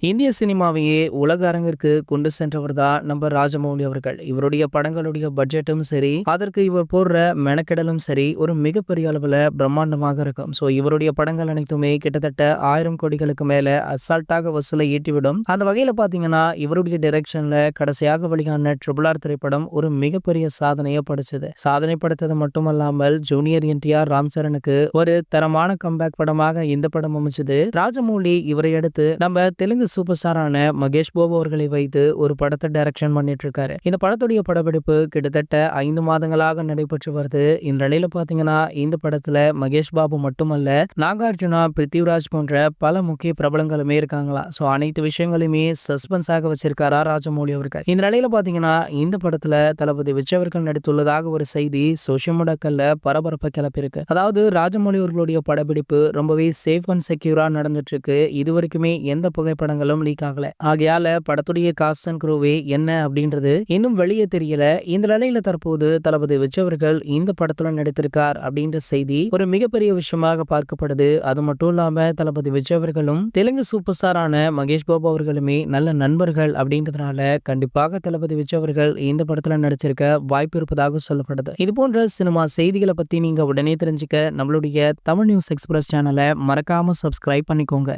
இந்திய சினிமாவையே உலக அரங்கிற்கு கொண்டு சென்றவர் தான் நம்ம ராஜமௌலி அவர்கள். இவருடைய படங்களுடைய பட்ஜெட்டும் சரி, அதற்கு இவர் போடுற மெனக்கெடலும் சரி, ஒரு மிகப்பெரிய அளவுல பிரம்மாண்டமாக இருக்கும். இவருடைய படங்கள் அனைத்துமே கிட்டத்தட்ட 1000 கோடிகளுக்கு மேல அசால்ட்டாக வசூலை ஈட்டிவிடும். அந்த வகையில பாத்தீங்கன்னா, இவருடைய டைரக்ஷன்ல கடைசியாக வெளியான ட்ரிபிள் ஆர் திரைப்படம் ஒரு மிகப்பெரிய சாதனையை படைச்சது. சாதனை படைத்தது மட்டுமல்லாமல் ஜூனியர் என்டிஆர் ராம் சரணுக்கு ஒரு தரமான கம்பேக் படமாக இந்த படம் அமைச்சது. ராஜமௌலி இவரை அடுத்து நம்ம தெலுங்கு சூப்பர் ஸ்டாரான மகேஷ் பாபு அவர்களை வைத்து ஒரு படத்தை டைரக்ஷன் பண்ணிட்டு இருக்காரு. இந்த படத்துடைய படப்பிடிப்பு கிட்டத்தட்ட 5 மாதங்களாக நடைபெற்று வருது. இந்த நிலையில பாத்தீங்கன்னா, இந்த படத்துல மகேஷ் பாபு மட்டுமல்ல, நாகார்ஜுனா, பிருத்திவிராஜ் போன்ற பல முக்கிய பிரபலங்களுமே இருக்காங்களா. அனைத்து விஷயங்களையுமே சஸ்பென்ஸாக வச்சிருக்காரா ராஜமௌலி அவர்கள். இந்த நிலையில பாத்தீங்கன்னா, இந்த படத்துல தளபதி விஜய் அவர்கள் நடித்துள்ளதாக ஒரு செய்தி சோசியல் மீடியாக்கள்ல பரபரப்பை கிளப்பியிருக்கு. அதாவது ராஜமௌலி அவர்களுடைய படப்பிடிப்பு ரொம்பவே சேஃப் அண்ட் செக்யூரா நடந்துட்டு இருக்கு. இதுவரைக்குமே எந்த புகைப்படங்களும் லீக் ஆகல. ஆகையால படத்துடைய காஸ்ட் அண்ட் க்ரூவே என்ன அப்படின்றது இன்னும் வெளியே தெரியல. இந்த நிலையில தற்போது தளபதி விஜய் அவர்கள் இந்த படத்துல நடித்திருக்கார் அப்படின்ற செய்தி ஒரு மிகப்பெரிய விஷயமாக பார்க்கப்படுது. அது மட்டும் இல்லாம தளபதி விஜய் அவர்களும் தெலுங்கு சூப்பர் ஸ்டாரான மகேஷ் பாபு அவர்களுமே நல்ல நண்பர்கள் அப்படின்றதுனால கண்டிப்பாக தளபதி விஜய் அவர்கள் இந்த படத்துல நடிச்சிருக்க வாய்ப்பு இருப்பதாக சொல்லப்படுது. இது போன்ற சினிமா செய்திகளை பத்தி நீங்க உடனே தெரிஞ்சுக்க நம்மளுடைய தமிழ் நியூஸ் எக்ஸ்பிரஸ் சேனலை மறக்காம சப்ஸ்கிரைப் பண்ணிக்கோங்க.